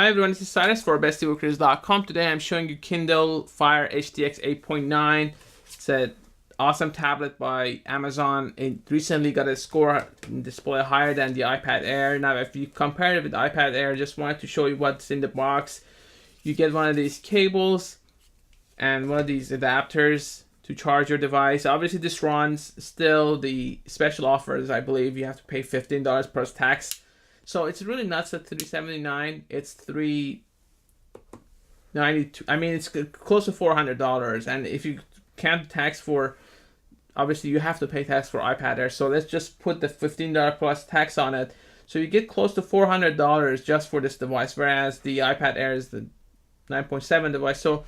Hi everyone, this is Cyrus for bestieworkers.com. Today I'm showing you Kindle Fire HDX 8.9. It's an awesome tablet by Amazon. It recently got a score display higher than the iPad Air. Now if you compare it with the iPad Air, just wanted to show you what's in the box. You get one of these cables and one of these adapters to charge your device. Obviously this runs still the special offers. I believe you have to pay $15 plus tax. So it's really nuts at $379. It's $392. I mean, it's close to $400. And if you count tax for, obviously you have to pay tax for iPad Air. So let's just put the $15 plus tax on it. So you get close to $400 just for this device, whereas the iPad Air is the 9.7 device. So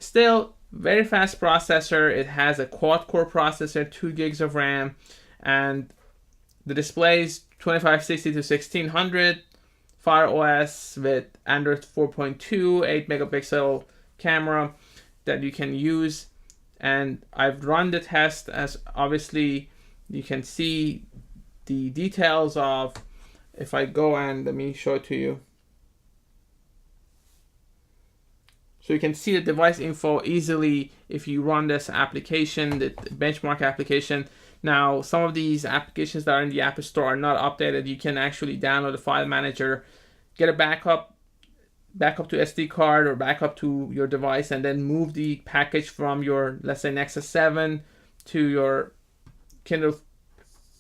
still very fast processor. It has a quad-core processor, 2 gigs of RAM, and the displays 2560 to 1600, Fire OS with Android 4.2, 8 megapixel camera that you can use. And I've run the test, as obviously you can see the details of, if I go and let me show it to you. So you can see the device info easily if you run this application, the benchmark application. Now, some of these applications that are in the App Store are not updated. You can actually download the file manager, get a backup to SD card or backup to your device, and then move the package from your, let's say, Nexus 7 to your Kindle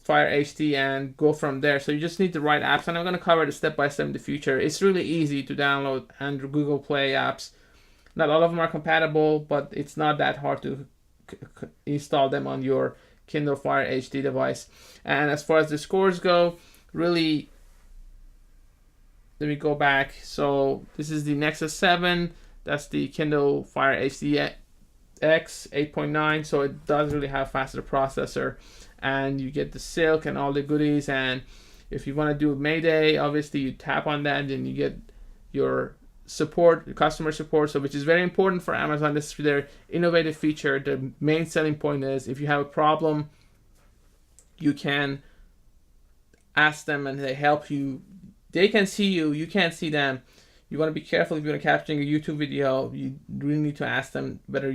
Fire HD and go from there. So you just need the right apps, and I'm going to cover the step-by-step in the future. It's really easy to download Android Google Play apps. Not all of them are compatible, but it's not that hard to install them on your Kindle Fire HD device. And as far as the scores go, really, let me go back. So this is the Nexus 7. That's the Kindle Fire HDX 8.9. So it does really have faster processor, and you get the Silk and all the goodies. And if you want to do Mayday, obviously you tap on that and you get your support, customer support, so which is very important for Amazon. This is their innovative feature. The main selling point is if you have a problem, you can ask them and they help you. They can see you, you can't see them. You want to be careful if you're capturing a YouTube video. You really need to ask them whether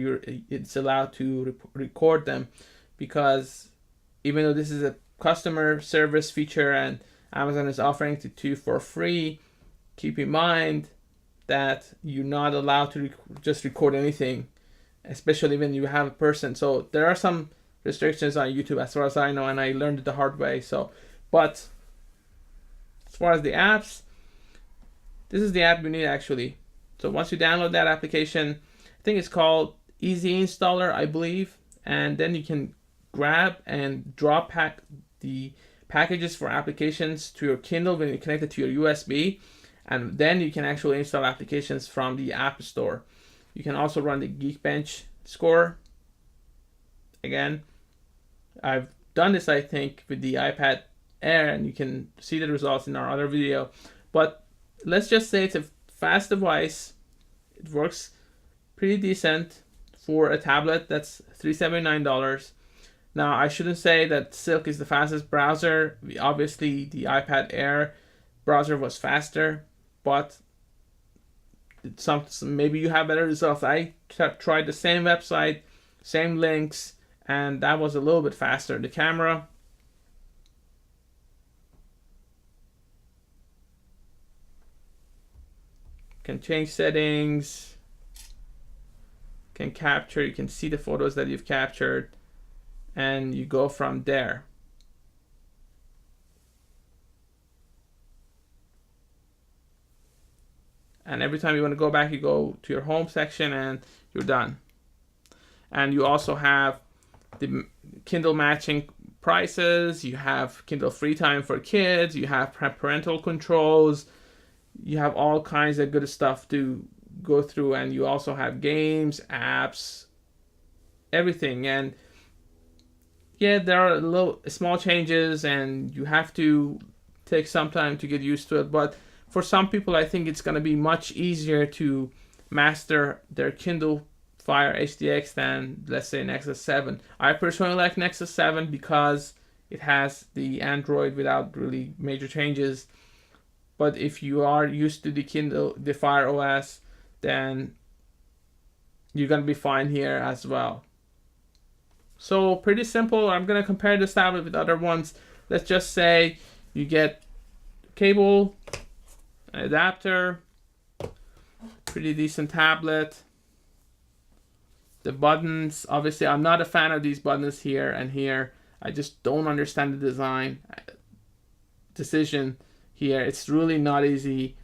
it's allowed to record them, because even though this is a customer service feature and Amazon is offering it to you for free, keep in mind that you're not allowed to just record anything, especially when you have a person. So there are some restrictions on YouTube as far as I know, and I learned it the hard way. So, but as far as the apps, this is the app you need actually. So once you download that application, I think it's called Easy Installer, I believe, and then you can grab and drop the packages for applications to your Kindle when you connect it to your USB. And then you can actually install applications from the App Store. You can also run the Geekbench score. Again, I've done this, I think, with the iPad Air, and you can see the results in our other video. But let's just say it's a fast device. It works pretty decent for a tablet that's $379. Now, I shouldn't say that Silk is the fastest browser. Obviously, the iPad Air browser was faster, but maybe you have better results. I tried the same website, same links, and that was a little bit faster. The camera, can change settings, can capture, you can see the photos that you've captured, and you go from there. And every time you want to go back, you go to your home section and you're done. And you also have the Kindle matching prices. You have Kindle free time for kids. You have parental controls. You have all kinds of good stuff to go through. And you also have games, apps, everything. And yeah, there are little small changes and you have to take some time to get used to it. But for some people, I think it's going to be much easier to master their Kindle Fire HDX than, let's say, Nexus 7. I personally like Nexus 7 because it has the Android without really major changes. But if you are used to the Fire OS, then you're gonna be fine here as well. So pretty simple. I'm gonna compare this tablet with other ones. Let's just say you get cable, an adapter, pretty decent tablet. The buttons, obviously I'm not a fan of these buttons here and here. I just don't understand the design decision here. It's really not easy,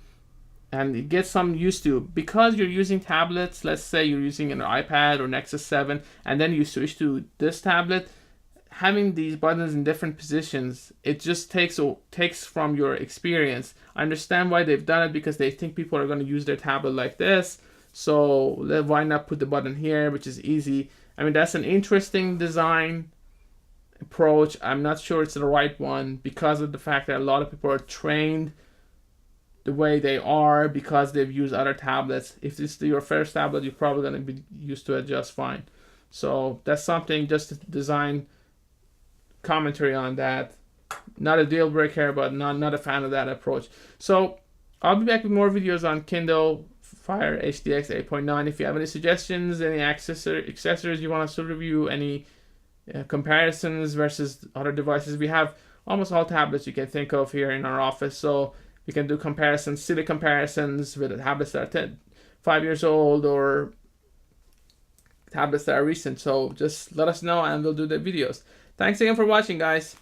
and it gets some used to, because you're using tablets. Let's say you're using an iPad or Nexus 7 and then you switch to this tablet. Having these buttons in different positions, it just takes from your experience. I understand why they've done it, because they think people are going to use their tablet like this, so why not put the button here, which is easy. I mean, that's an interesting design approach. I'm not sure it's the right one, because of the fact that a lot of people are trained the way they are because they've used other tablets. If this is your first tablet, you're probably going to be used to it just fine. So that's something, just to design commentary on that. Not a deal breaker, but not a fan of that approach. So I'll be back with more videos on Kindle Fire HDX 8.9. If you have any suggestions, any accessories you want us to review, any comparisons versus other devices, we have almost all tablets you can think of here in our office, so we can do comparisons, silly comparisons with tablets that are 5 years old or tablets that are recent. So just let us know and we'll do the videos. Thanks again for watching, guys.